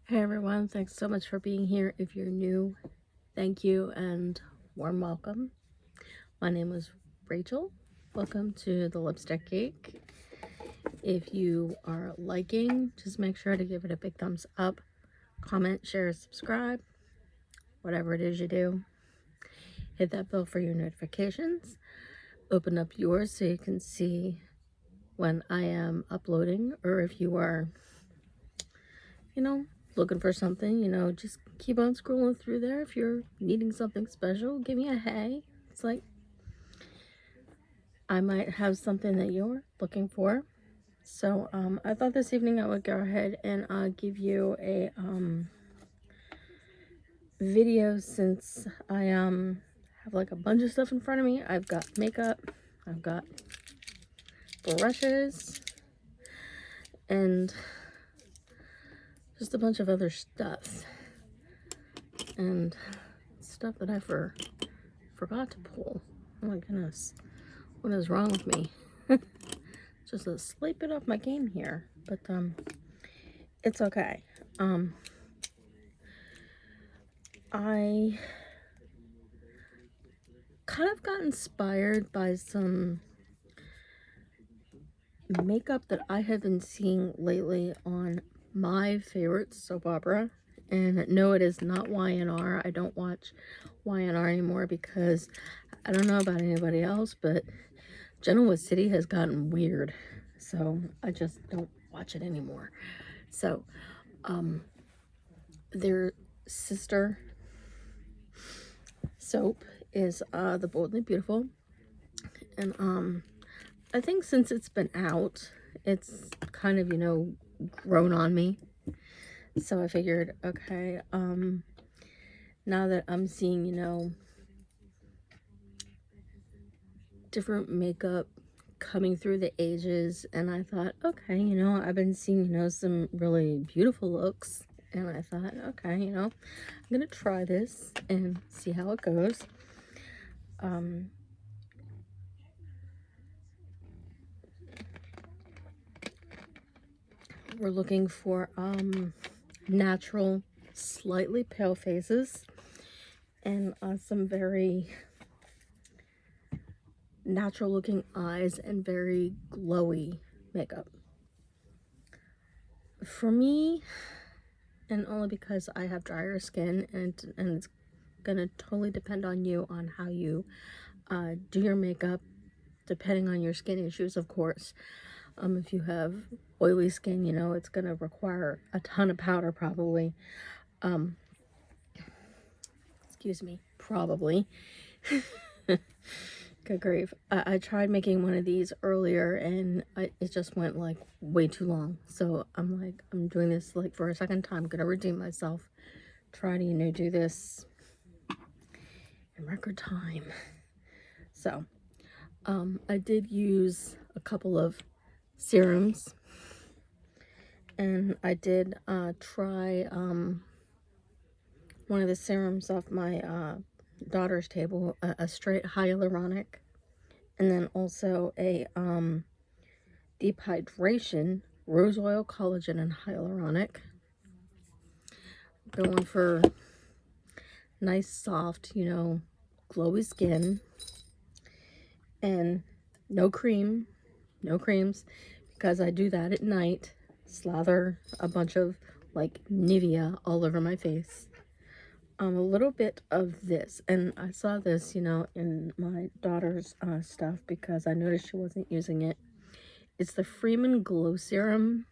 Hey everyone, thanks so much for being here. If you're new, thank you and warm welcome. My name is Rachel. Welcome to the Lipstick Geek. If you are liking, just make sure to give it a big thumbs up, comment, share, subscribe, whatever it is you do. Hit that bell for your notifications. Open up yours so you can see when I am uploading, or if you are, looking for something, just keep on scrolling through there. If you're needing something special, give me a hey. It's like I might have something that you're looking for. So I thought this evening I would go ahead and give you a video, since I have like a bunch of stuff in front of me. I've got makeup, I've got brushes, and just a bunch of other stuff. And stuff that I forgot to pull. Oh my goodness. What is wrong with me? Just a slight bit off my game here. But it's okay. I kind of got inspired by some makeup that I have been seeing lately on my favorite soap opera. And no, it is not YNR. I don't watch YNR anymore because I don't know about anybody else, but Genoa City has gotten weird. So I just don't watch it anymore. So their sister soap is The Boldly Beautiful. And I think since it's been out, it's kind of, grown on me. So I figured, okay, now that I'm seeing, different makeup coming through the ages, and I thought, okay, I've been seeing, some really beautiful looks, and I thought, okay, I'm gonna try this and see how it goes. We're looking for natural, slightly pale faces, and some very natural looking eyes and very glowy makeup. For me, and only because I have drier skin, and it's gonna totally depend on you on how you do your makeup, depending on your skin issues, of course. If you have oily skin, it's gonna require a ton of powder, probably. Excuse me, probably. Good grief. I tried making one of these earlier, and it just went like way too long. So I'm like, I'm doing this like for a second time. I'm gonna redeem myself. Try to, do this in record time. So I did use a couple of serums, and I did try one of the serums off my daughter's table, a straight hyaluronic, and then also a deep hydration rose oil, collagen, and hyaluronic. Going for nice, soft, glowy skin, and no creams, because I do that at night. Slather a bunch of like Nivea all over my face. A little bit of this, and I saw this, in my daughter's stuff, because I noticed she wasn't using it. It's the Freeman Glow Serum.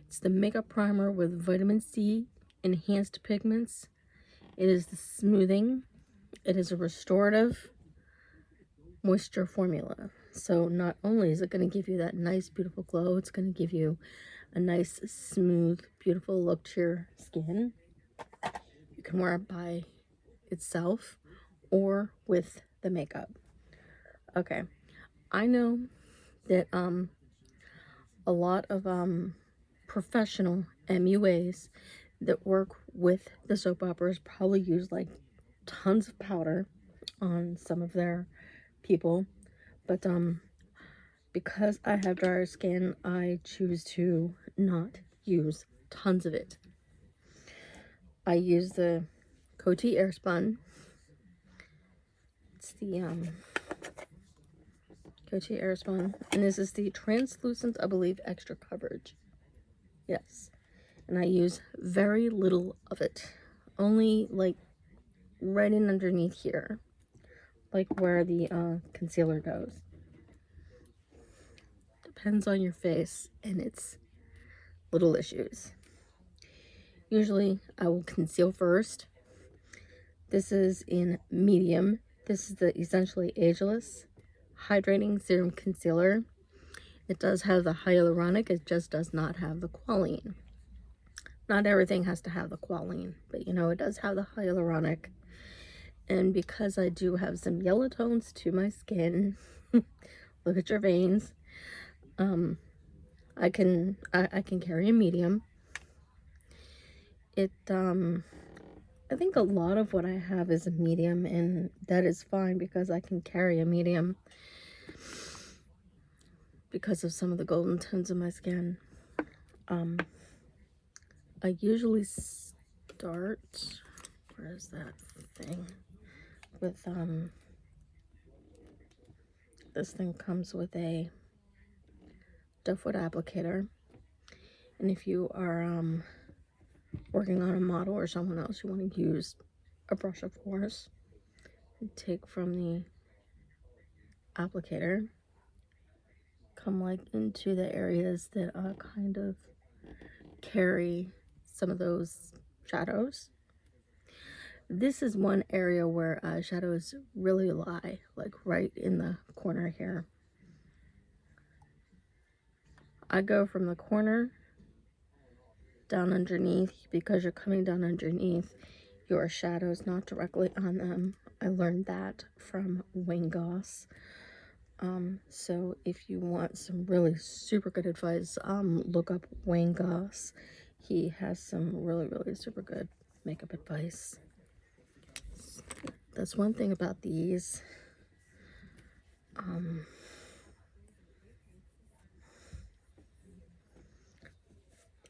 It's the makeup primer with vitamin C, enhanced pigments. It is the smoothing. It is a restorative moisture formula. So not only is it going to give you that nice, beautiful glow, it's going to give you a nice, smooth, beautiful look to your skin. You can wear it by itself or with the makeup. Okay, I know that a lot of professional MUAs that work with the soap operas probably use like tons of powder on some of their people, but because I have drier skin, I choose to not use tons of it. I use the Coty Airspun. It's the Coty Airspun, and this is the translucent, I believe, extra coverage. Yes, and I use very little of it, only like right in underneath here, like where the concealer goes. Depends on your face and its little issues. Usually I will conceal first. This is in medium. This is the Essentially Ageless Hydrating Serum Concealer. It does have the hyaluronic, it just does not have the Qualene. Not everything has to have the Qualene, but you know, it does have the hyaluronic. And because I do have some yellow tones to my skin, look at your veins, I can carry a medium. I think a lot of what I have is a medium, and that is fine because I can carry a medium because of some of the golden tones of my skin. I usually start, where is that thing, with this thing comes with a doe foot applicator, and if you are working on a model or someone else, you want to use a brush, of course, and take from the applicator, come like into the areas that kind of carry some of those shadows. This is one area where shadows really lie, like right in the corner here. I go from the corner down underneath because you're coming down underneath your shadows, not directly on them. I learned that from Wayne Goss. So if you want some really super good advice, look up Wayne Goss. He has some really super good makeup advice. That's one thing about these.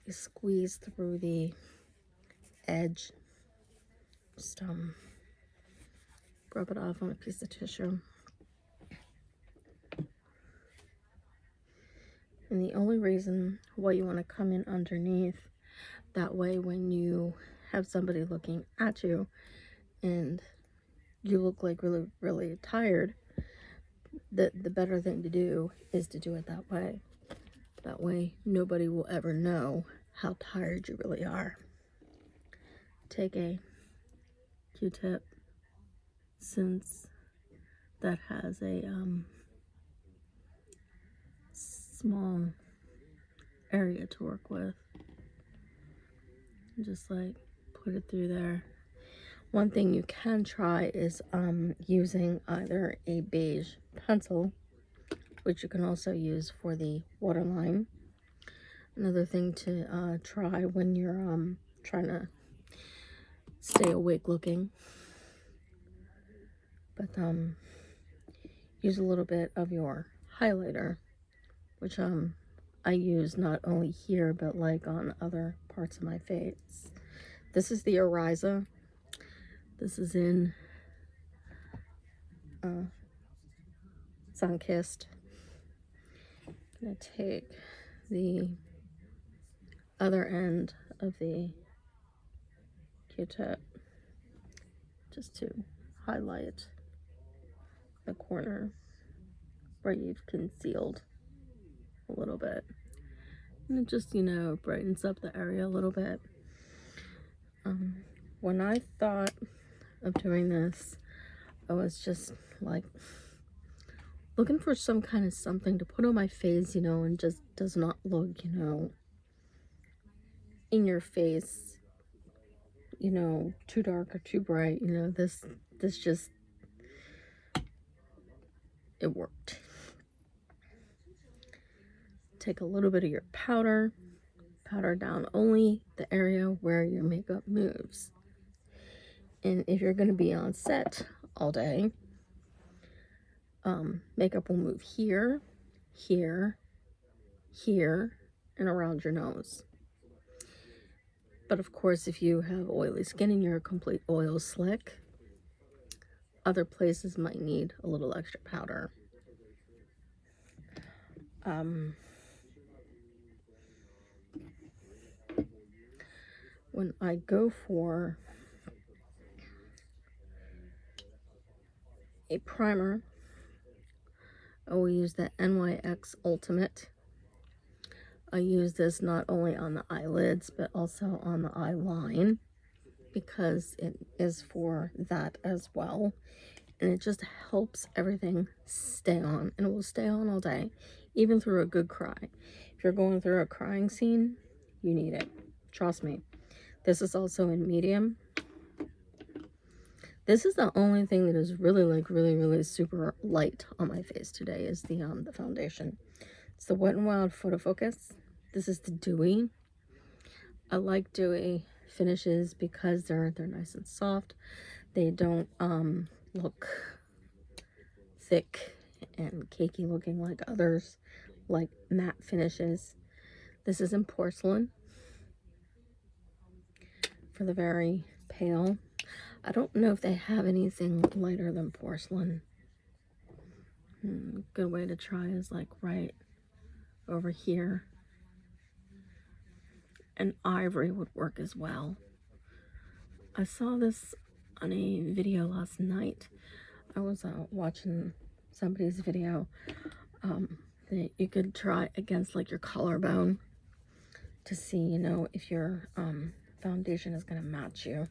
You squeeze through the edge. Just rub it off on a piece of tissue. And the only reason why you want to come in underneath, that way when you have somebody looking at you and you look like really tired, the better thing to do is to do it that way. That way nobody will ever know how tired you really are. Take a Q-tip, since that has a small area to work with. Just like put it through there. One thing you can try is using either a beige pencil, which you can also use for the waterline. Another thing to try when you're trying to stay awake looking. But use a little bit of your highlighter, which I use not only here but like on other parts of my face. This is the Ariza. This is in Sunkissed. I'm gonna take the other end of the Q-tip just to highlight the corner where you've concealed a little bit, and it just, you know, brightens up the area a little bit. When I thought of doing this, I was just like looking for some kind of something to put on my face, you know, and just does not look, you know, in your face, you know, too dark or too bright. You know, this just, it worked. Take a little bit of your powder down only the area where your makeup moves. And if you're going to be on set all day, makeup will move here, here, here, and around your nose. But of course, if you have oily skin and you're a complete oil slick, other places might need a little extra powder. When I go for a primer, I will use the NYX Ultimate. I use this not only on the eyelids, but also on the eye line, because it is for that as well. And it just helps everything stay on, and it will stay on all day, even through a good cry. If you're going through a crying scene, you need it. Trust me. This is also in medium. This is the only thing that is really, like, really super light on my face today is the foundation. It's the Wet n Wild Photo Focus. This is the dewy. I like dewy finishes because they're nice and soft. They don't look thick and cakey looking like others, like matte finishes. This is in porcelain for the very pale. I don't know if they have anything lighter than porcelain. Good way to try is like right over here. And ivory would work as well. I saw this on a video last night. I was watching somebody's video that you could try against like your collarbone to see, you know, if your foundation is going to match you.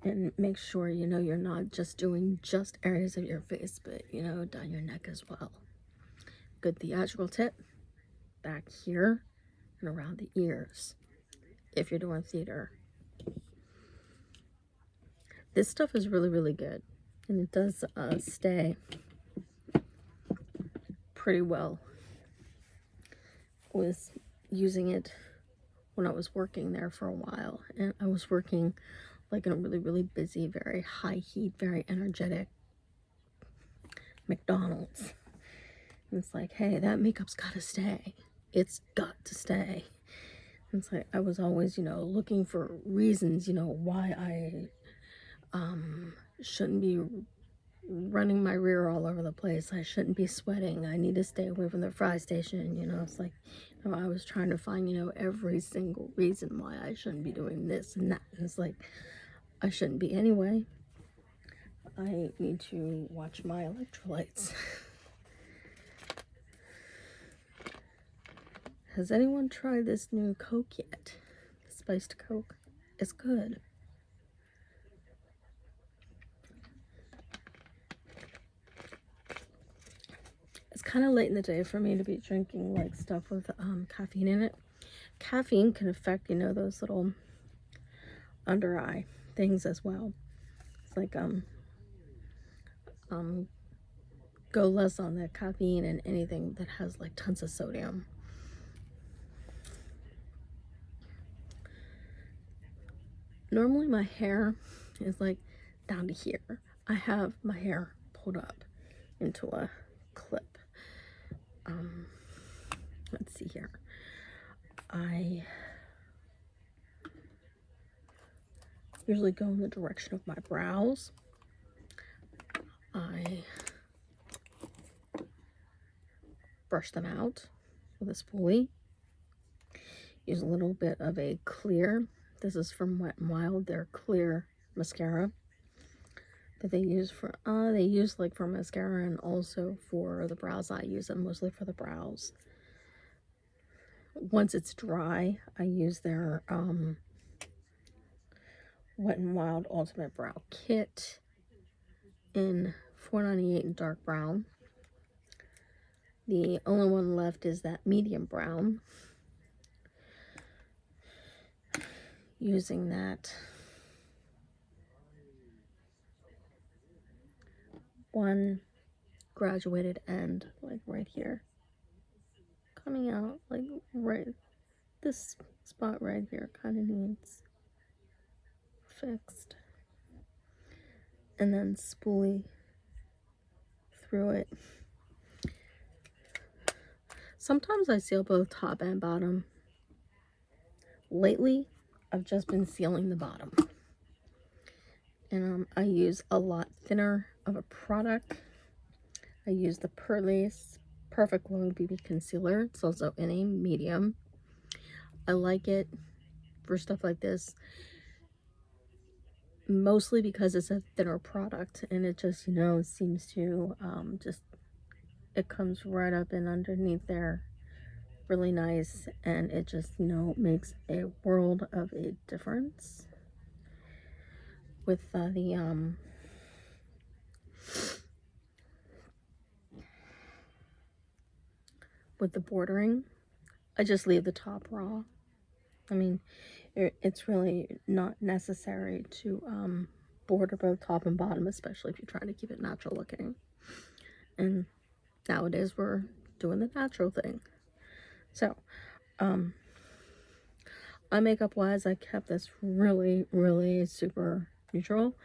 And make sure, you know, you're not just doing just areas of your face, but, you know, down your neck as well. Good theatrical tip, back here and around the ears, if you're doing theater. This stuff is really good, and it does stay pretty well. I was using it when I was working there for a while, and I was working like in a really busy, very high heat, very energetic McDonald's. And it's like, hey, that makeup's gotta stay. It's got to stay. And it's like I was always, you know, looking for reasons, you know, why I shouldn't be running my rear all over the place. I shouldn't be sweating. I need to stay away from the fry station. You know, it's like, you know, I was trying to find, you know, every single reason why I shouldn't be doing this and that. And it's like, I shouldn't be anyway. I need to watch my electrolytes. Has anyone tried this new Coke yet? The spiced Coke. It's good. It's kind of late in the day for me to be drinking like stuff with caffeine in it. Caffeine can affect, you know, those little under eye things as well. It's like go less on the caffeine and anything that has like tons of sodium. Normally my hair is like down to here. I have my hair pulled up into a clip. Let's see here. I usually go in the direction of my brows. I brush them out with a spoolie. Use a little bit of a clear. This is from Wet n Wild, their clear mascara that they use for like for mascara and also for the brows. I use them mostly for the brows. Once it's dry, I use their Wet n Wild Ultimate Brow Kit in $4.98 in dark brown. The only one left is that medium brown. Using that one graduated end, like right here, coming out like right this spot right here kind of needs fixed, and then spoolie through it. Sometimes I seal both top and bottom. Lately I've just been sealing the bottom. And I use a lot thinner of a product. I use the Purlisse Perfect Glow BB Concealer. It's also in a medium. I like it for stuff like this, mostly because it's a thinner product, and it just, you know, seems to it comes right up and underneath there really nice, and it just, you know, makes a world of a difference with the bordering. I just leave the top raw. I mean, it's really not necessary to border both top and bottom, especially if you're trying to keep it natural looking. And nowadays we're doing the natural thing. So, eye makeup wise, I kept this really, really super neutral.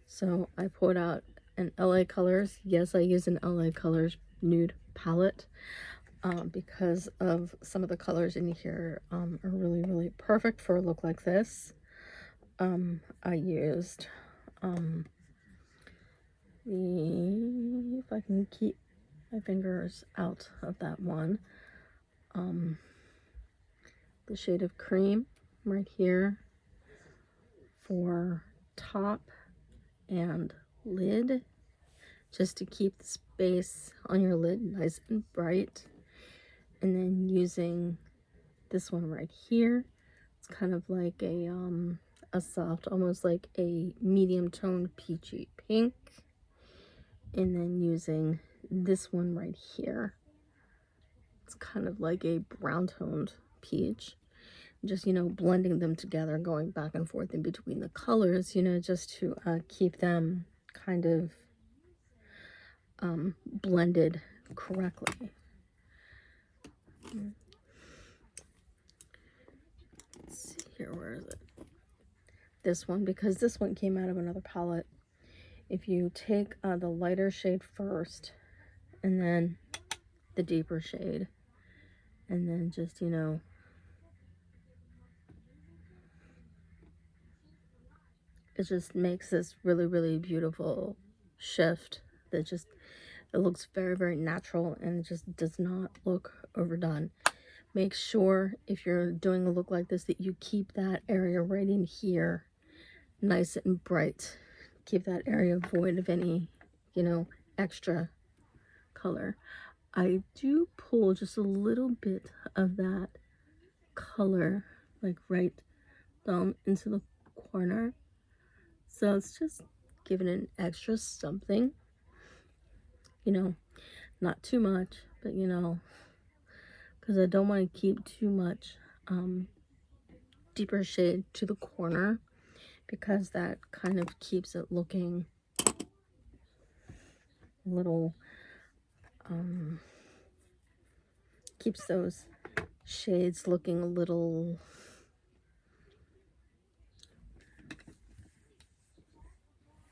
So I pulled out an LA Colors. Yes, I use an LA Colors nude palette. Because of some of the colors in here are really, really perfect for a look like this. I used if I can keep my fingers out of that one, the shade of Cream right here for top and lid, just to keep the space on your lid nice and bright. And then using this one right here, it's kind of like a soft, almost like a medium toned peachy pink. And then using this one right here, it's kind of like a brown toned peach. Just, you know, blending them together, going back and forth in between the colors, you know, just to keep them kind of blended correctly. Let's see here, where is it? This one, because this one came out of another palette. If you take the lighter shade first, and then the deeper shade, and then just, you know, it just makes this really, really beautiful shift that just, it looks very, very natural, and it just does not look overdone. Make sure if you're doing a look like this that you keep that area right in here nice and bright. Keep that area void of any, you know, extra color. I do pull just a little bit of that color like right down into the corner, so it's just giving an extra something, you know, not too much, but you know, because I don't want to keep too much deeper shade to the corner, because that kind of keeps it looking a little keeps those shades looking a little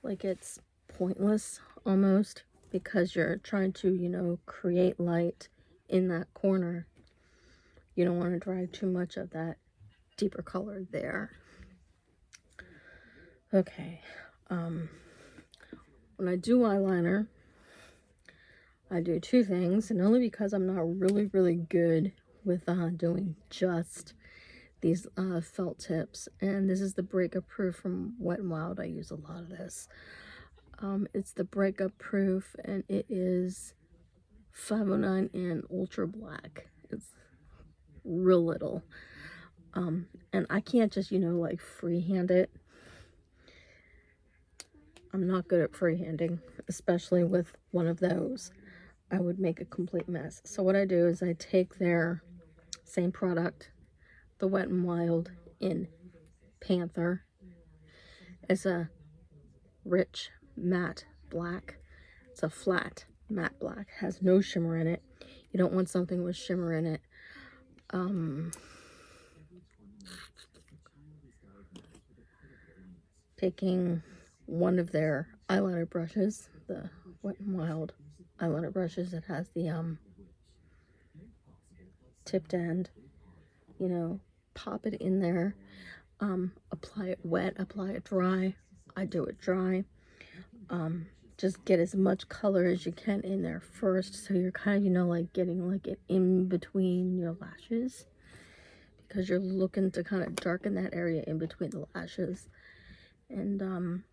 like it's pointless almost, because you're trying to, you know, create light in that corner. You don't want to drag too much of that deeper color there. Okay, when I do eyeliner, I do two things, and only because I'm not really, really good with doing just these felt tips. And this is the Breakup Proof from Wet n Wild. I use a lot of this. It's the Breakup Proof, and it is 509 and ultra black. It's real little. And I can't just, you know, like freehand it. I'm not good at freehanding, especially with one of those. I would make a complete mess. So what I do is I take their same product, the Wet n Wild in Panther. It's a rich matte black. It's a flat matte black, has no shimmer in it. You don't want something with shimmer in it. Taking one of their eyeliner brushes, the Wet n Wild eyeliner brushes, that has the tipped end, you know, pop it in there. apply it wet, apply it dry. I do it dry. Just get as much color as you can in there first, so you're kind of, you know, like getting like it in between your lashes, because you're looking to kind of darken that area in between the lashes. And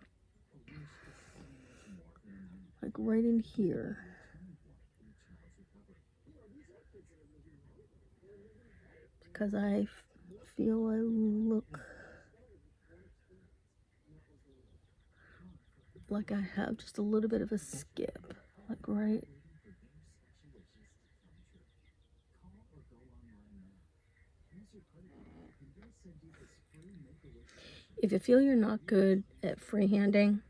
like right in here, because I feel I look like I have just a little bit of a skip, like right. If you feel you're not good at freehanding,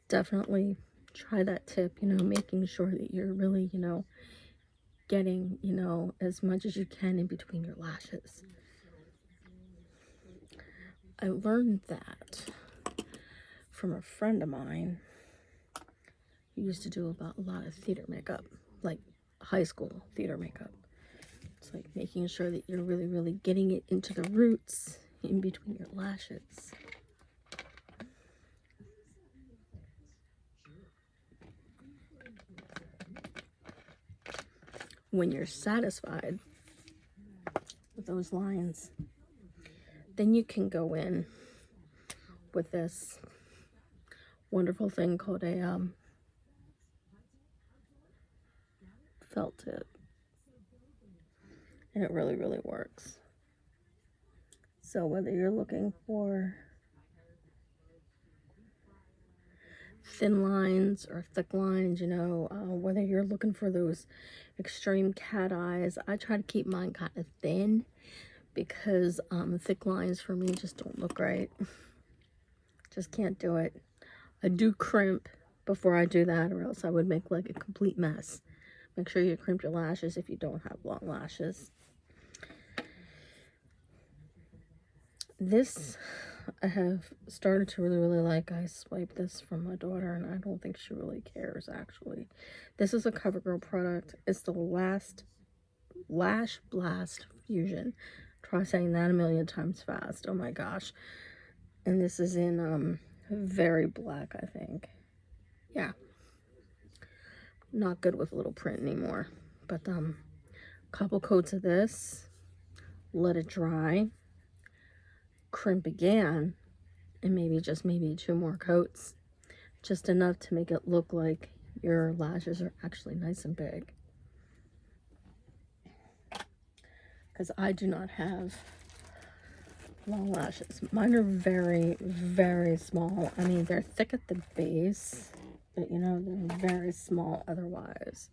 definitely try that tip, you know, making sure that you're really, you know, getting, you know, as much as you can in between your lashes. I learned that from a friend of mine who used to do about a lot of theater makeup, like high school theater makeup. It's like making sure that you're really, really getting it into the roots in between your lashes. When you're satisfied with those lines, then you can go in with this wonderful thing called a felt tip, and it really, really works. So whether you're looking for thin lines or thick lines, you know, whether you're looking for those extreme cat eyes, I try to keep mine kind of thin, because thick lines for me just don't look right. Just can't do it. I do crimp before I do that, or else I would make like a complete mess. Make sure you crimp your lashes if you don't have long lashes. This I have started to really, really like. I swiped this from my daughter, and I don't think she really cares, actually. This is a CoverGirl product. It's the Lash Blast Fusion. Try saying that a million times fast. Oh my gosh. And this is in very black, I think. Yeah. Not good with little print anymore. But couple coats of this. Let it dry. Crimp again. And maybe 2 more coats. Just enough to make it look like your lashes are actually nice and big. Because I do not have long lashes. Mine are very, very small. I mean, they're thick at the base, but you know, they're very small otherwise.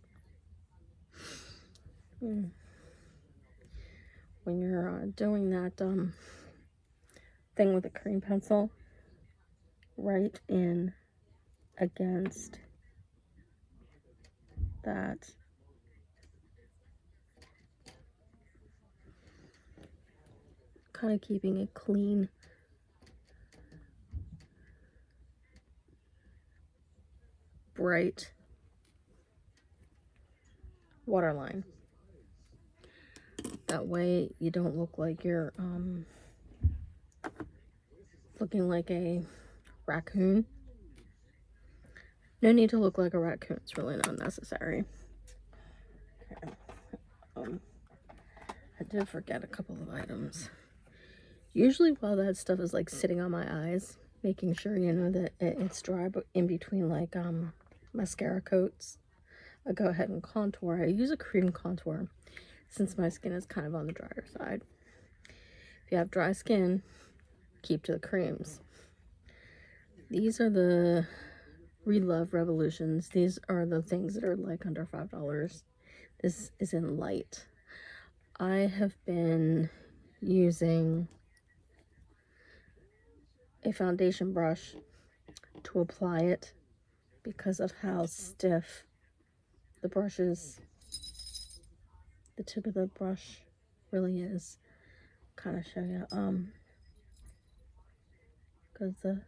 When you're doing that thing with a cream pencil, right in against that kind of keeping it clean. Bright waterline. That way you don't look like you're looking like a raccoon. No need to look like a raccoon. It's really not necessary. Okay. I did forget a couple of items. Usually while that stuff is like sitting on my eyes, making sure, you know, that it's dry, but in between like mascara coats, I go ahead and contour. I use a cream contour since my skin is kind of on the drier side. If you have dry skin, keep to the creams. These are the Relove Revolutions. These are the things that are like under $5. This is in light. I have been using a foundation brush to apply it because of how stiff the brush is. The tip of the brush really is. Kind of show you, because the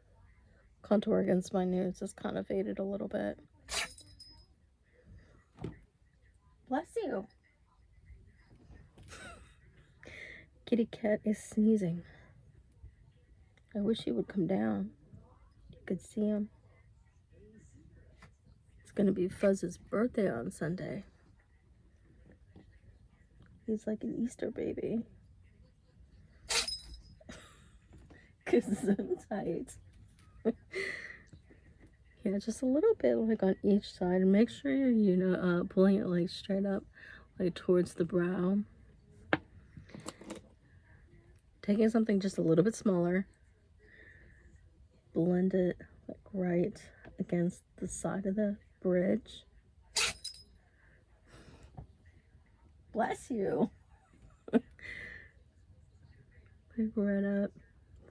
contour against my nudes is kind of faded a little bit. Bless you. Kitty cat is sneezing. I wish he would come down. You could see him. It's going to be Fuzz's birthday on Sunday. He's like an Easter baby. Cause so tight. Yeah, just a little bit like on each side. And make sure you're, pulling it like straight up, like towards the brow. Taking something just a little bit smaller. Blend it like right against the side of the bridge. Bless you. Like right up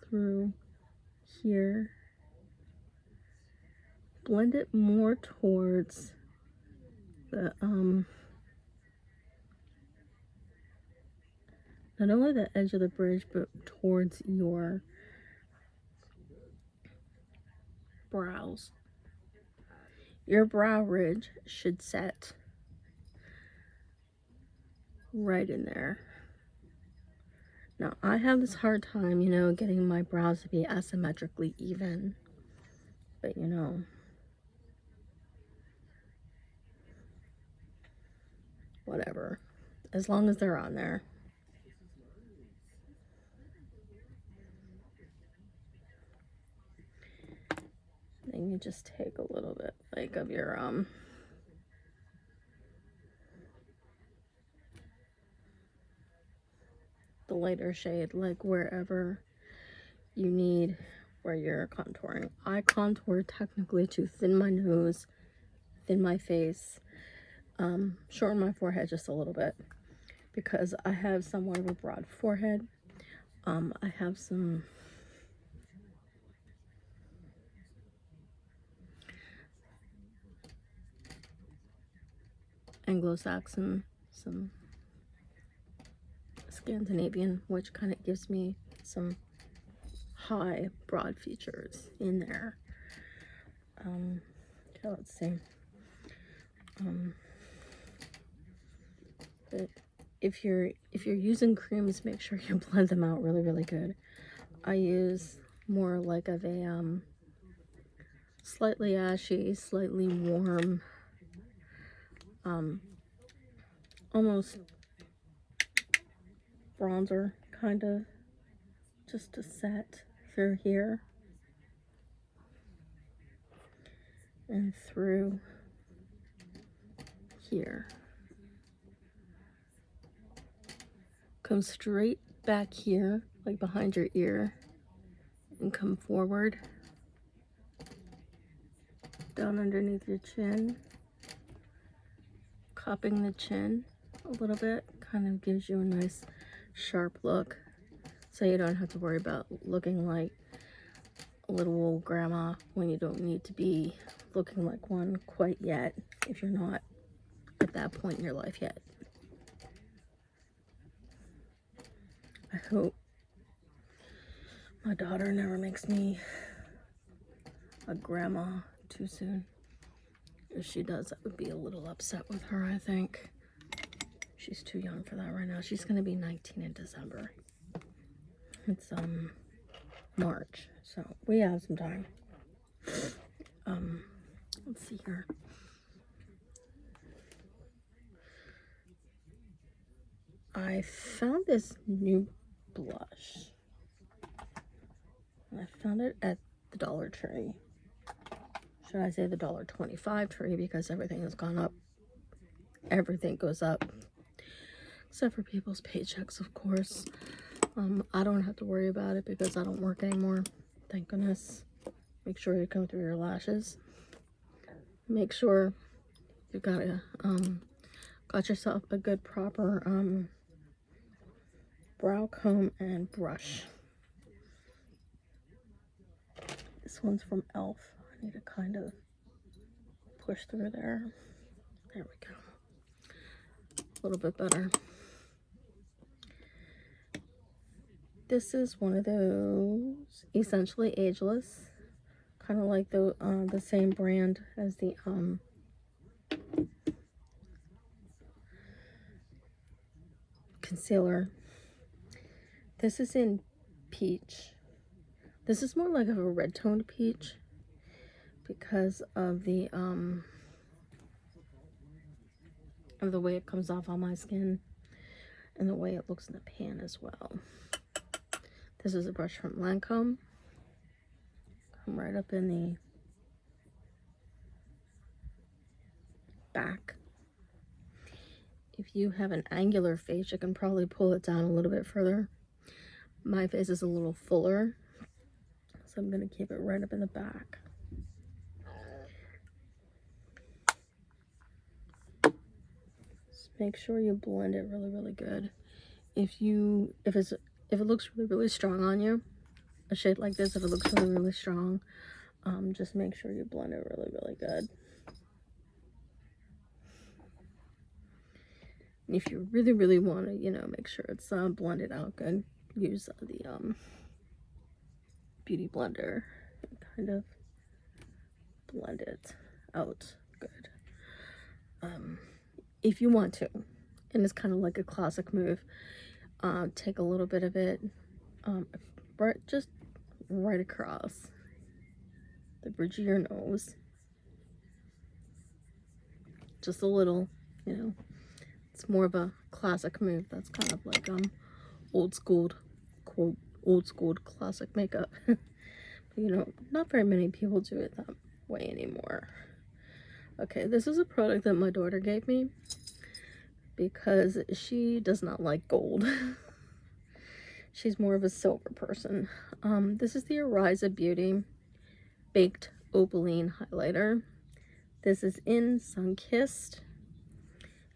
through here. Blend it more towards the not only the edge of the bridge, but towards your brows. Your brow ridge should set right in there. Now, I have this hard time, getting my brows to be asymmetrically even. But, whatever. As long as they're on there. Then you just take a little bit, like, of your, the lighter shade, like wherever you need where you're contouring. I contour technically to thin my nose, thin my face, shorten my forehead just a little bit because I have somewhat of a broad forehead. I have some Anglo-Saxon, some Scandinavian, which kind of gives me some high broad features in there. Okay, let's see. But if you're using creams, make sure you blend them out really, really good. I use more like of a slightly ashy, slightly warm, almost bronzer kind of, just to set through here and through here. Come straight back here, like behind your ear, and come forward, down underneath your chin, cupping the chin a little bit, kind of gives you a nice sharp look, so you don't have to worry about looking like a little old grandma when you don't need to be looking like one quite yet, if you're not at that point in your life yet. I hope my daughter never makes me a grandma too soon. If she does, I would be a little upset with her, I think. She's too young for that right now. She's gonna be 19 in December. It's March, so we have some time. Let's see here. I found this new blush. I found it at the Dollar Tree. Should I say the $1.25 tree, because everything has gone up. Everything goes up, except for people's paychecks, of course. I don't have to worry about it because I don't work anymore, thank goodness. Make sure you comb through your lashes. Make sure you got yourself a good proper brow comb and brush. This one's from e.l.f. I need to kind of push through there. There we go. A little bit better. This is one of those Essentially Ageless, kind of like the same brand as the concealer. This is in peach. This is more like a red toned peach because of the way it comes off on my skin and the way it looks in the pan as well. This is a brush from Lancome. Come right up in the back. If you have an angular face, you can probably pull it down a little bit further. My face is a little fuller, so I'm going to keep it right up in the back. Just make sure you blend it really, really good. If it looks really, really strong on you, a shade like this, if it looks really, really strong, just make sure you blend it really, really good. If you really, really want to, you know, make sure it's blended out good, use the beauty blender and kind of blend it out good. If you want to, and it's kind of like a classic move, take a little bit of it, just right across the bridge of your nose, just a little, you know. It's more of a classic move. That's kind of like old school, quote, old school classic makeup. But, you know, not very many people do it that way anymore. Okay, this is a product that my daughter gave me because she does not like gold. She's more of a silver person. This is the Ariza Beauty Baked Opaline Highlighter. This is in Sunkissed.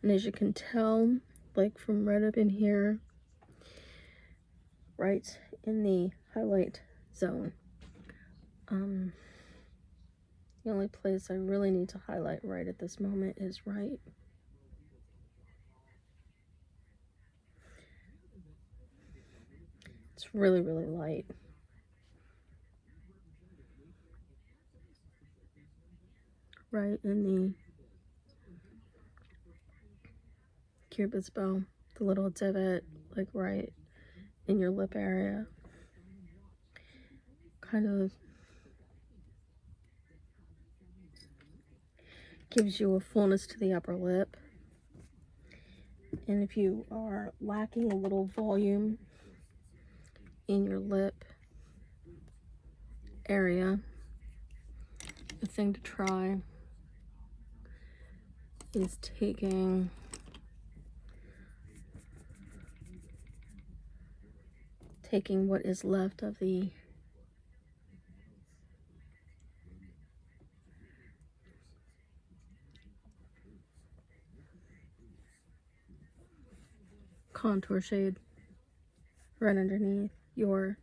And as you can tell, like from right up in here, right in the highlight zone, the only place I really need to highlight right at this moment is right it's really, really light. Right in the Cupid's bow, the little divot, like right in your lip area. Kind of gives you a fullness to the upper lip. And if you are lacking a little volume in your lip area, the thing to try is taking what is left of the contour shade right underneath your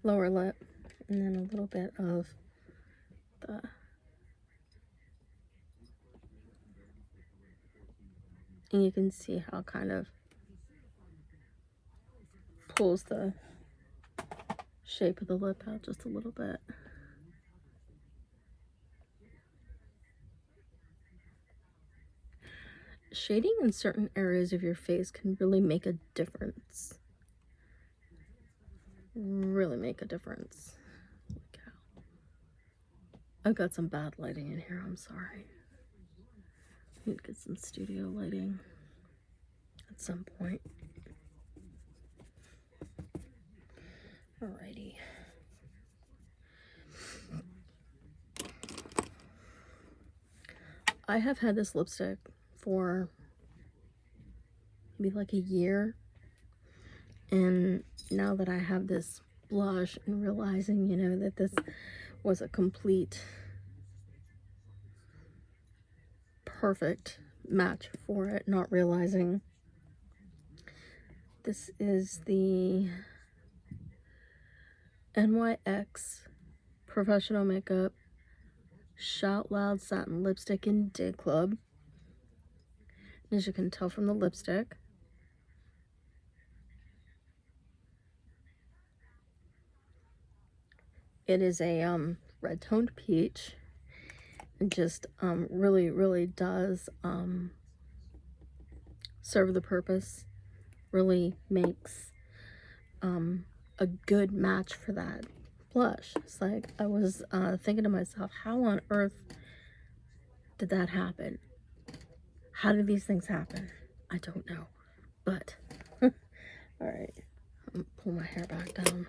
lower lip, and then a little bit of the and you can see how it kind of pulls the shape of the lip out just a little bit. Shading in certain areas of your face can really make a difference. Really make a difference. Look how I've got some bad lighting in here, I'm sorry. I need to get some studio lighting at some point. Alrighty. I have had this lipstick for maybe like a year, and now that I have this blush and realizing, you know, that this was a complete perfect match for it, not realizing this is the NYX Professional Makeup Shout Loud Satin Lipstick in Day Club. As you can tell from the lipstick, it is a red toned peach. It just really, really does serve the purpose. Really makes a good match for that blush. It's like I was thinking to myself, how on earth did that happen? How did these things happen? I don't know. But, all right. I'm gonna pull my hair back down.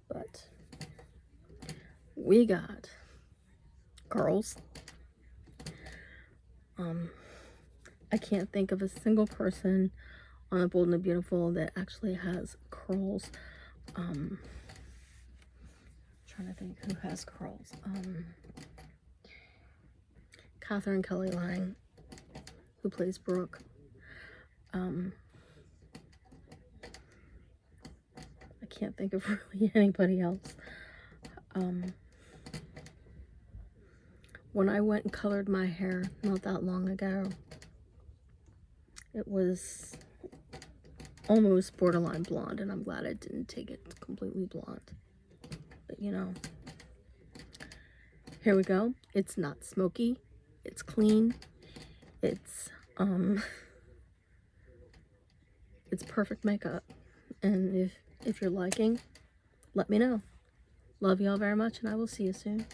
But we got curls. I can't think of a single person on the Bold and the Beautiful that actually has curls. Trying to think who has curls. Catherine Kelly Lang, who plays Brooke. I can't think of really anybody else. When I went and colored my hair not that long ago, it was almost borderline blonde, and I'm glad I didn't take it completely blonde. But you know, here we go. It's not smoky, it's clean, it's it's perfect makeup. And if you're liking, let me know. Love y'all very much, and I will see you soon.